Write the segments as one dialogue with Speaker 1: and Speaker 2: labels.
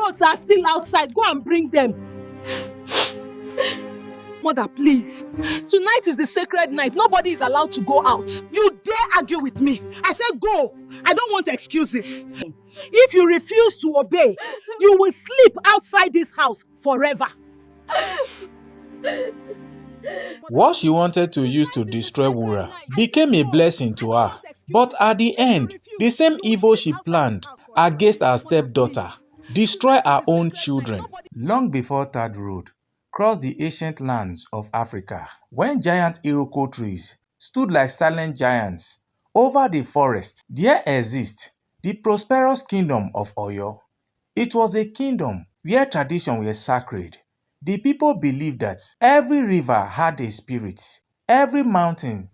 Speaker 1: goats are still outside. Go and bring them. Mother, please. Tonight is the sacred night. Nobody is allowed to go out. You dare argue with me? I said go. I don't want excuses. If you refuse to obey, you will sleep outside this house forever.
Speaker 2: What she wanted to use to destroy Wura became a blessing to her. But at the end, the same evil she planned against her stepdaughter destroyed her own children. Long before Third Road crossed the ancient lands of Africa, when giant Iroko trees stood like silent giants over the forest, there exists the prosperous Kingdom of Oyo. It was a kingdom where tradition was sacred. The people believed that every river had a spirit, every mountain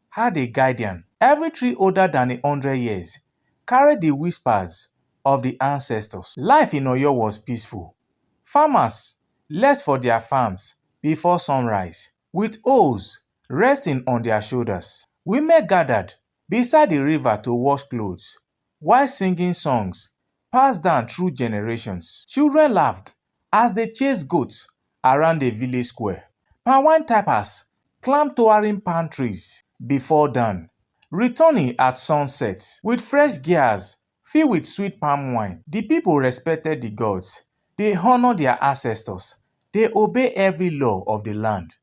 Speaker 2: had a guardian, every tree older than 100 years carried the whispers of the ancestors. Life in Oyo was peaceful. Farmers left for their farms before sunrise, with hoes resting on their shoulders. Women gathered beside the river to wash clothes, while singing songs passed down through generations. Children laughed as they chased goats around the village square. Palm wine tappers climbed towering palm trees before dawn, returning at sunset with fresh gears filled with sweet palm wine. The people respected the gods. They honored their ancestors. They obeyed every law of the land.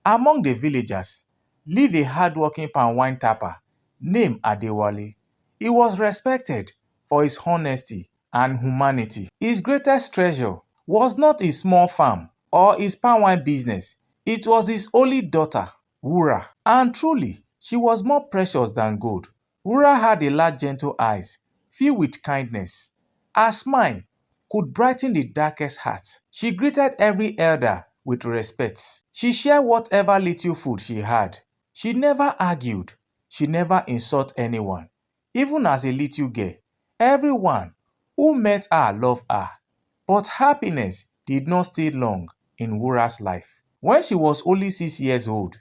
Speaker 2: Among the villagers lived a hardworking palm wine tapper named Adewale. He was respected for his honesty and humanity. His greatest treasure was not his small farm or his palm wine business. It was his only daughter, Wura. And truly, she was more precious than gold. Wura had a large, gentle eyes filled with kindness. Her smile could brighten the darkest heart. She greeted every elder with respect. She shared whatever little food she had. She never argued. She never insulted anyone. Even as a little girl, everyone who met her loved her. But happiness did not stay long in Wura's life. When she was only 6 years old,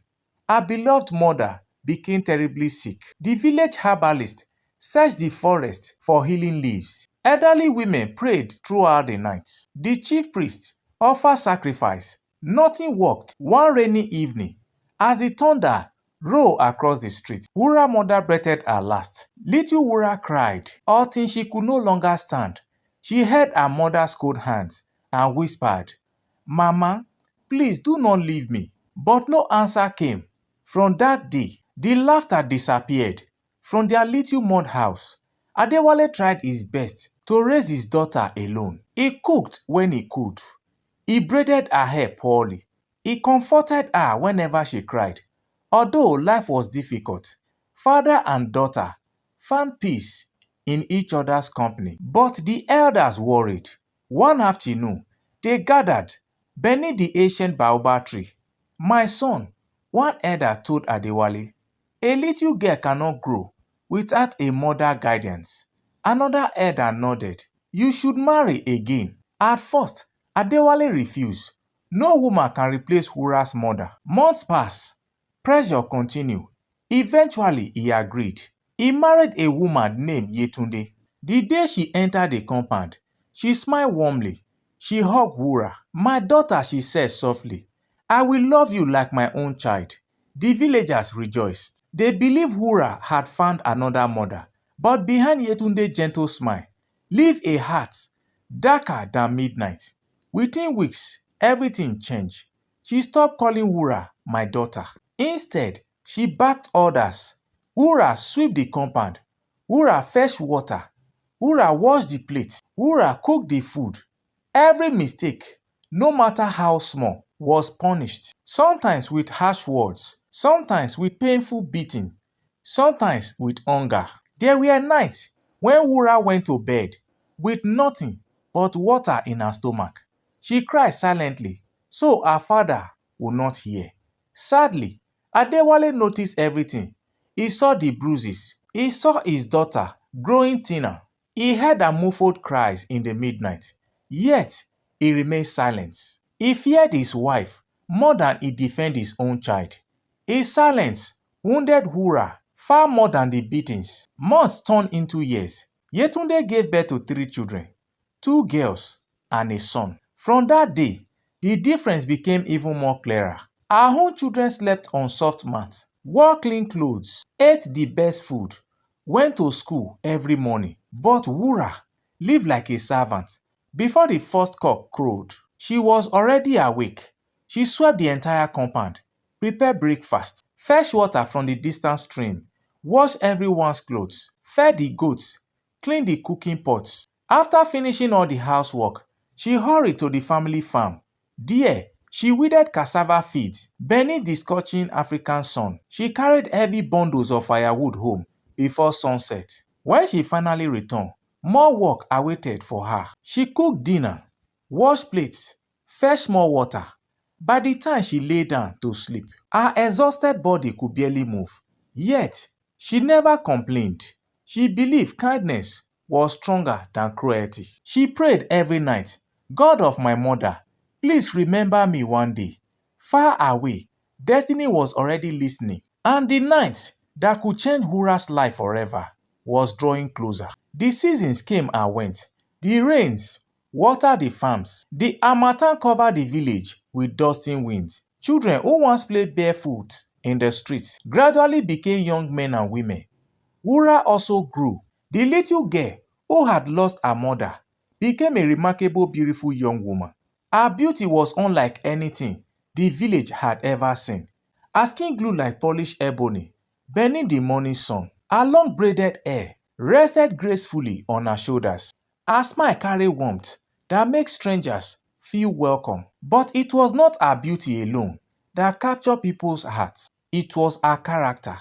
Speaker 2: her beloved mother became terribly sick. The village herbalist searched the forest for healing leaves. Elderly women prayed throughout the night. The chief priest offered sacrifice. Nothing worked. One rainy evening, as the thunder rolled across the street, Wura's mother breathed her last. Little Wura cried until she could no longer stand. She held her mother's cold hands and whispered, "Mama, please do not leave me." But no answer came. From that day, the laughter disappeared from their little mud house. Adewale tried his best to raise his daughter alone. He cooked when he could. He braided her hair poorly. He comforted her whenever she cried. Although life was difficult, father and daughter found peace in each other's company. But the elders worried. One afternoon, they gathered beneath the ancient baobab tree. "My son," one elder told Adewale, "a little girl cannot grow without a mother guidance." Another elder nodded. "You should marry again." At first, Adewale refused. No woman can replace Wura's mother. Months passed. Pressure continued. Eventually, he agreed. He married a woman named Yetunde. The day she entered the compound, she smiled warmly. She hugged Wura. "My daughter," she said softly, "I will love you like my own child." The villagers rejoiced. They believed Wura had found another mother. But behind Yetunde's gentle smile lived a heart darker than midnight. Within weeks, everything changed. She stopped calling Wura "my daughter." Instead, she backed orders. Wura swept the compound. Wura fetched water. Wura washed the plates. Wura cooked the food. Every mistake, no matter how small, was punished. Sometimes with harsh words, sometimes with painful beating, sometimes with hunger. There were nights when Wura went to bed with nothing but water in her stomach. She cried silently, so her father would not hear. Sadly, Adewale noticed everything. He saw the bruises. He saw his daughter growing thinner. He heard her muffled cries in the midnight. Yet, he remained silent. He feared his wife more than he defended his own child. His silence wounded Wura far more than the beatings. Months turned into years. Yetunde gave birth to 3 children, 2 girls and a son. From that day, the difference became even more clearer. Our own children slept on soft mats, wore clean clothes, ate the best food, went to school every morning. But Wura lived like a servant. Before the first cock crowed, she was already awake. She swept the entire compound, prepared breakfast, fetched water from the distant stream, washed everyone's clothes, fed the goats, cleaned the cooking pots. After finishing all the housework, she hurried to the family farm. There, she weeded cassava fields beneath the scorching African sun. She carried heavy bundles of firewood home before sunset. When she finally returned, more work awaited for her. She cooked dinner, washed plates, fetched more water. By the time she lay down to sleep, her exhausted body could barely move. Yet, she never complained. She believed kindness was stronger than cruelty. She prayed every night, God of my mother, please remember me one day. Far away, destiny was already listening, and the night that could change Wura's life forever was drawing closer. The seasons came and went. The rains watered the farms. The harmattan covered the village with dusting winds. Children who once played barefoot in the streets gradually became young men and women. Wura also grew. The little girl who had lost her mother became a remarkable, beautiful young woman. Her beauty was unlike anything the village had ever seen. Her skin glowed like polished ebony beneath the morning sun. Her long braided hair rested gracefully on her shoulders. Her smile carried warmth that makes strangers feel welcome. But it was not her beauty alone that captured people's hearts. It was her character.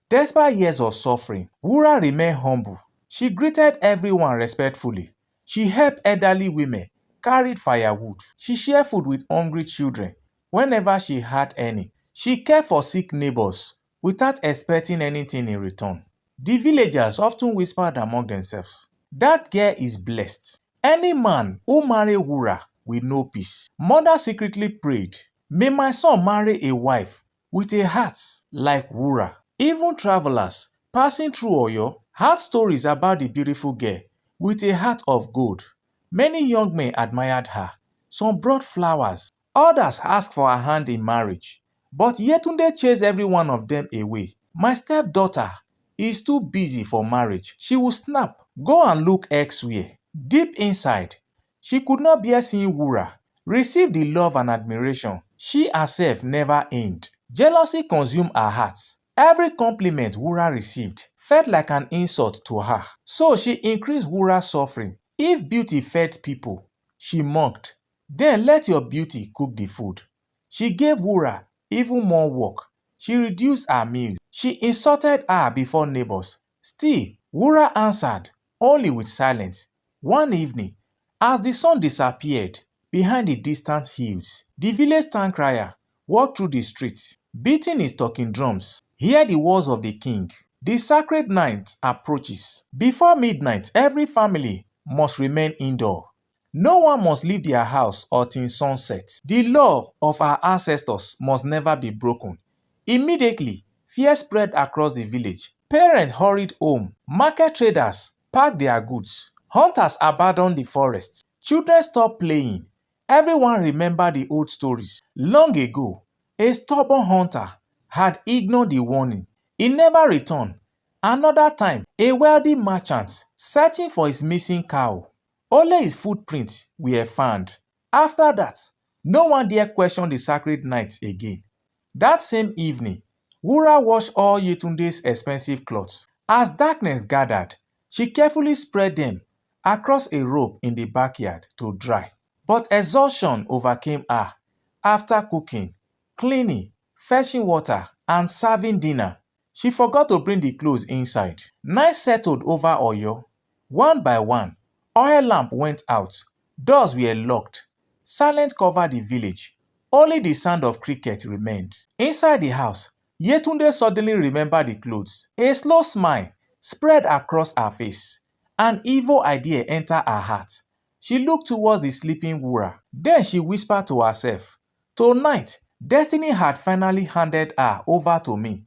Speaker 2: Despite years of suffering, Wura remained humble. She greeted everyone respectfully. She helped elderly women, carried firewood. She shared food with hungry children whenever she had any. She cared for sick neighbors without expecting anything in return. The villagers often whispered among themselves, "That girl is blessed. Any man who marry Wura will know peace." Mother secretly prayed, "May my son marry a wife with a heart like Wura." Even travelers passing through Oyo had stories about the beautiful girl with a heart of gold. Many young men admired her. Some brought flowers. Others asked for her hand in marriage. But Yetunde chased every one of them away. "My stepdaughter is too busy for marriage," she would snap. "Go and look elsewhere." Deep inside, she could not bear seeing Wura receive the love and admiration she herself never earned. Jealousy consumed her heart. Every compliment Wura received felt like an insult to her. So she increased Wura's suffering. If beauty fed people, she mocked. "Then let your beauty cook the food." She gave Wura even more work. She reduced her meals. She insulted her before neighbors. Still, Wura answered only with silence. One evening, as the sun disappeared behind the distant hills, the village town crier walked through the streets, beating his talking drums. Hear the words of the king. The sacred night approaches. Before midnight, every family must remain indoor. No one must leave their house until sunset. The law of our ancestors must never be broken. Immediately, fear spread across the village. Parents hurried home. Market traders packed their goods. Hunters abandoned the forest. Children stopped playing. Everyone remembered the old stories. Long ago, a stubborn hunter had ignored the warning. He never returned. Another time, a wealthy merchant searching for his missing cow. Only his footprints were found. After that, no one dare question the sacred night again. That same evening, Wura washed all Yetunde's expensive clothes. As darkness gathered, she carefully spread them across a rope in the backyard to dry. But exhaustion overcame her. After cooking, cleaning, fetching water, and serving dinner, she forgot to bring the clothes inside. Night settled over Oyo. One by one, oil lamp went out. Doors were locked. Silence covered the village. Only the sound of cricket remained. Inside the house, Yetunde suddenly remembered the clothes. A slow smile spread across her face. An evil idea entered her heart. She looked towards the sleeping Wura. Then she whispered to herself, "Tonight, destiny had finally handed her over to me."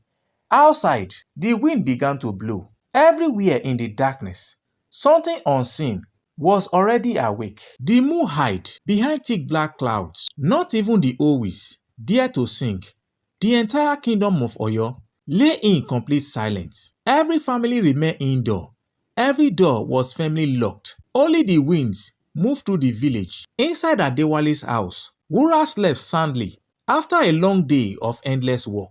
Speaker 2: Outside, the wind began to blow. Everywhere in the darkness, something unseen was already awake. The moon hid behind thick black clouds. Not even the Owis dared to sing. The entire kingdom of Oyo lay in complete silence. Every family remained indoor. Every door was firmly locked. Only the winds moved through the village. Inside Adewale's house, Wura slept soundly after a long day of endless work.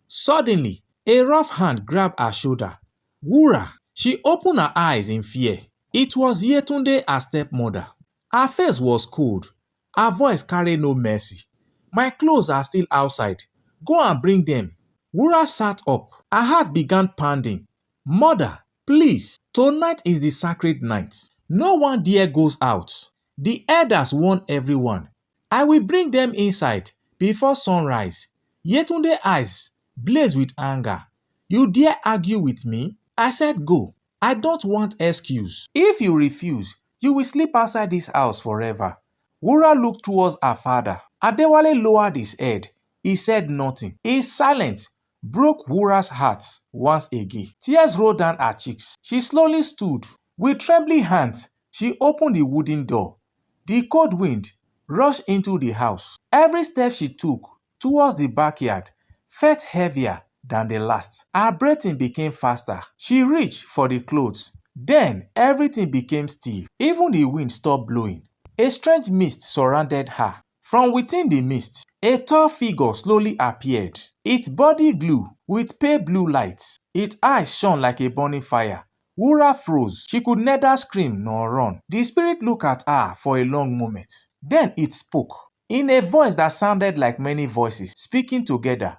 Speaker 2: Suddenly, a rough hand grabbed her shoulder. Wura! She opened her eyes in fear. It was Yetunde, her stepmother. Her face was cold. Her voice carried no mercy. My clothes are still outside. Go and bring them. Wura sat up. Her heart began pounding. Mother, please, tonight is the sacred night. No one dare goes out. The elders warn everyone. I will bring them inside before sunrise. Yetunde's eyes blazed with anger. You dare argue with me? I said go. I don't want excuse. If you refuse, you will sleep outside this house forever. Wura looked towards her father. Adewale lowered his head. He said nothing. His silence broke Wura's heart once again. Tears rolled down her cheeks. She slowly stood. With trembling hands, she opened the wooden door. The cold wind rushed into the house. Every step she took towards the backyard felt heavier than the last. Her breathing became faster. She reached for the clothes. Then everything became still. Even the wind stopped blowing. A strange mist surrounded her. From within the mist, a tall figure slowly appeared. Its body glowed with pale blue lights. Its eyes shone like a burning fire. Wura froze. She could neither scream nor run. The spirit looked at her for a long moment. Then it spoke, in a voice that sounded like many voices speaking together.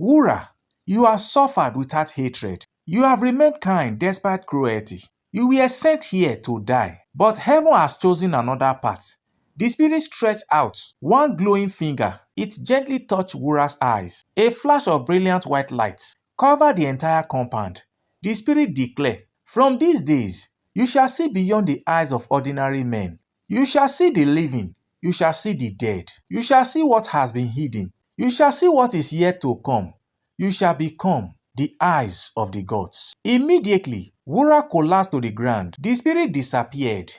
Speaker 2: Wura, you have suffered without hatred. You have remained kind despite cruelty. You were sent here to die, but heaven has chosen another path. The spirit stretched out one glowing finger. It gently touched Wura's eyes. A flash of brilliant white light covered the entire compound. The spirit declared, from these days, you shall see beyond the eyes of ordinary men. You shall see the living. You shall see the dead. You shall see what has been hidden. You shall see what is yet to come. You shall become the eyes of the gods. Immediately, Wura collapsed to the ground. The spirit disappeared.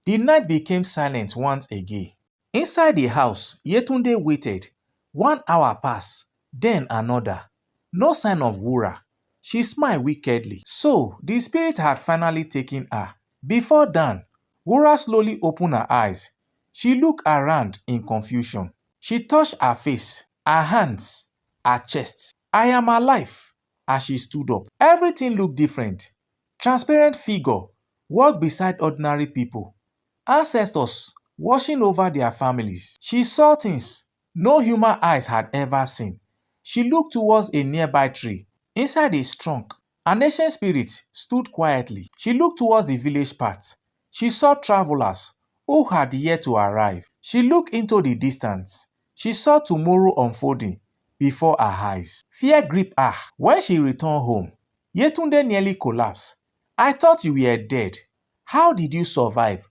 Speaker 2: The night became silent once again. Inside the house, Yetunde waited. 1 hour passed, then another. No sign of Wura. She smiled wickedly. So, the spirit had finally taken her. Before dawn, Wura slowly opened her eyes. She looked around in confusion. She touched her face, her hands, her chest. I am alive. As she stood up, everything looked different. Transparent figure walked beside ordinary people. Ancestors watching over their families. She saw things no human eyes had ever seen. She looked towards a nearby tree. Inside its trunk, an ancient spirit stood quietly. She looked towards the village path. She saw travelers who had yet to arrive. She looked into the distance. She saw tomorrow unfolding before her eyes. Fear gripped her. When she returned home, Yetunde nearly collapsed. I thought you were dead. How did you survive?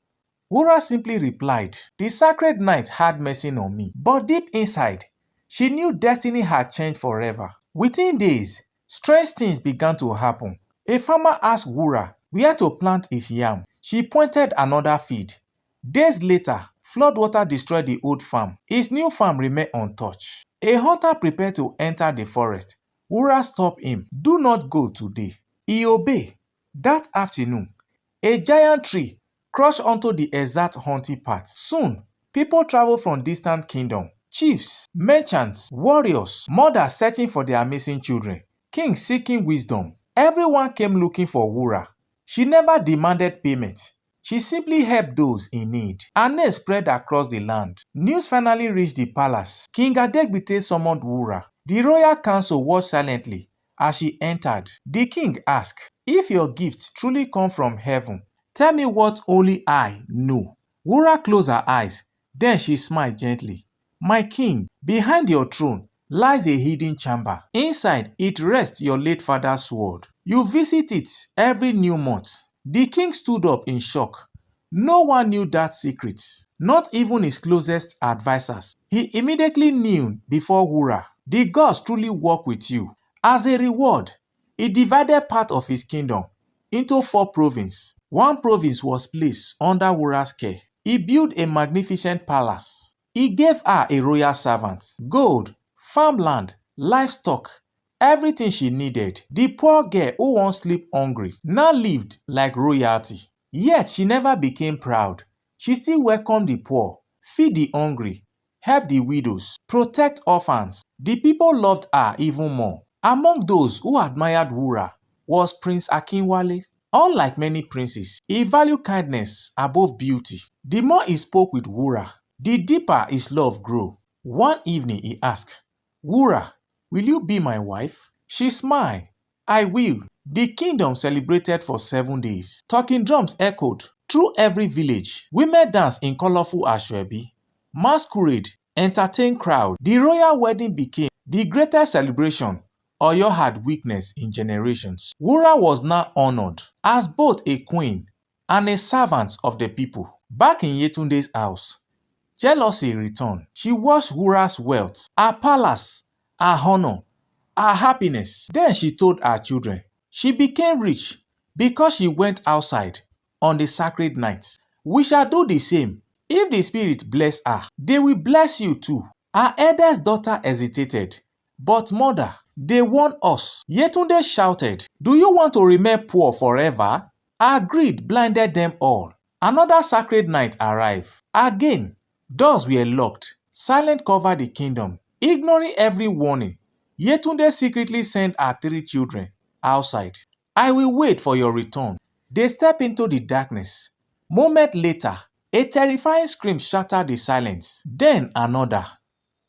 Speaker 2: Wura simply replied, the sacred night had mercy on me. But deep inside, she knew destiny had changed forever. Within days, strange things began to happen. A farmer asked Wura where to plant his yam. She pointed another field. Days later, floodwater destroyed the old farm. His new farm remained untouched. A hunter prepared to enter the forest. Wura stopped him. Do not go today. He obeyed. That afternoon, a giant tree crashed onto the exact hunting path. Soon, people traveled from distant kingdoms. Chiefs, merchants, warriors, mothers searching for their missing children, kings seeking wisdom. Everyone came looking for Wura. She never demanded payment. She simply helped those in need. Her name spread across the land. News finally reached the palace. King Adegbite summoned Wura. The royal council watched silently as she entered. The king asked, if your gift truly come from heaven, tell me what only I know. Wura closed her eyes. Then she smiled gently. My king, behind your throne lies a hidden chamber. Inside it rests your late father's sword. You visit it every new month. The king stood up in shock. No one knew that secret, not even his closest advisors. He immediately kneeled before Wura. The gods truly work with you. As a reward, he divided part of his kingdom into 4 provinces. One province was placed under Wura's care. He built a magnificent palace. He gave her a royal servant, gold, farmland, livestock, everything she needed. The poor girl who once slept hungry now lived like royalty. Yet she never became proud. She still welcomed the poor, feed the hungry, help the widows, protect orphans. The people loved her even more. Among those who admired Wura was Prince Akinwale. Unlike many princes, he valued kindness above beauty. The more he spoke with Wura, the deeper his love grew. One evening he asked, "Wura, will you be my wife?" She smiled. "I will." The kingdom celebrated for 7 days. Talking drums echoed through every village. Women danced in colorful ashwebi. Masquerade entertained crowds. The royal wedding became the greatest celebration Oyo had witnessed in generations. Wura was now honored as both a queen and a servant of the people. Back in Yetunde's house, jealousy returned. She watched Wura's wealth, her palace, her honor, her happiness. Then she told her children she became rich because she went outside on the sacred nights. We shall do the same. If the spirit bless her, they will bless you too. Her eldest daughter hesitated. But mother, they warned us. Yetunde shouted, "Do you want to remain poor forever?" Our greed blinded them all. Another sacred night arrived. Again, doors were locked. Silence covered the kingdom. Ignoring every warning, Yetunde secretly sent her 3 children outside. "I will wait for your return." They stepped into the darkness. Moment later, a terrifying scream shattered the silence. Then another.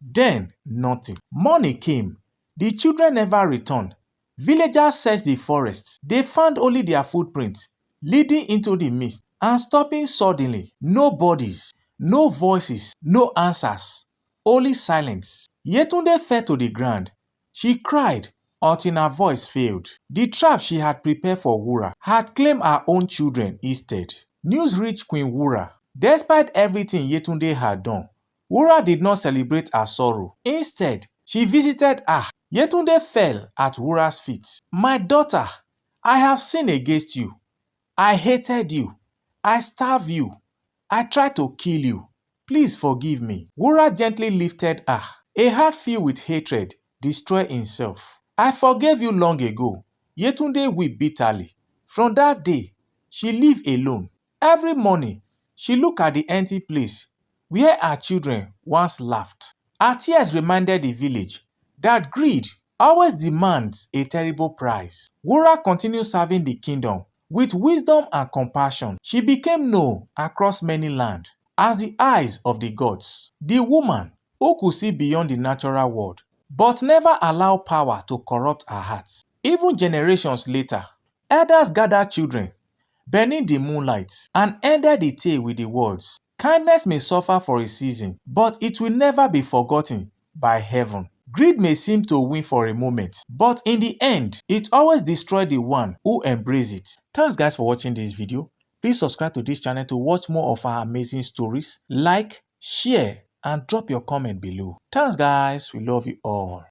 Speaker 2: Then nothing. Morning came. The children never returned. Villagers searched the forests. They found only their footprints leading into the mist and stopping suddenly. No bodies, no voices, no answers. Only silence. Yetunde fell to the ground. She cried until her voice failed. The trap she had prepared for Wura had claimed her own children instead. News reached Queen Wura. Despite everything Yetunde had done, Wura did not celebrate her sorrow. Instead, she visited her. Yetunde fell at Wura's feet. "My daughter, I have sinned against you. I hated you. I starved you. I tried to kill you. Please forgive me." Wura gently lifted her. A heart filled with hatred destroyed himself. "I forgave you long ago." Yetunde wept bitterly. From that day, she lived alone. Every morning, she looked at the empty place where her children once laughed. Her tears reminded the village that greed always demands a terrible price. Wura continued serving the kingdom with wisdom and compassion. She became known across many lands as the eyes of the gods, the woman who could see beyond the natural world, but never allowed power to corrupt her heart. Even generations later, elders gathered children beneath the moonlight and ended the tale with the words, "Kindness may suffer for a season, but it will never be forgotten by heaven." Greed may seem to win for a moment, but in the end, it always destroys the one who embraces it. Thanks guys for watching this video. Please subscribe to this channel to watch more of our amazing stories. Like, share, and drop your comment below. Thanks guys, we love you all.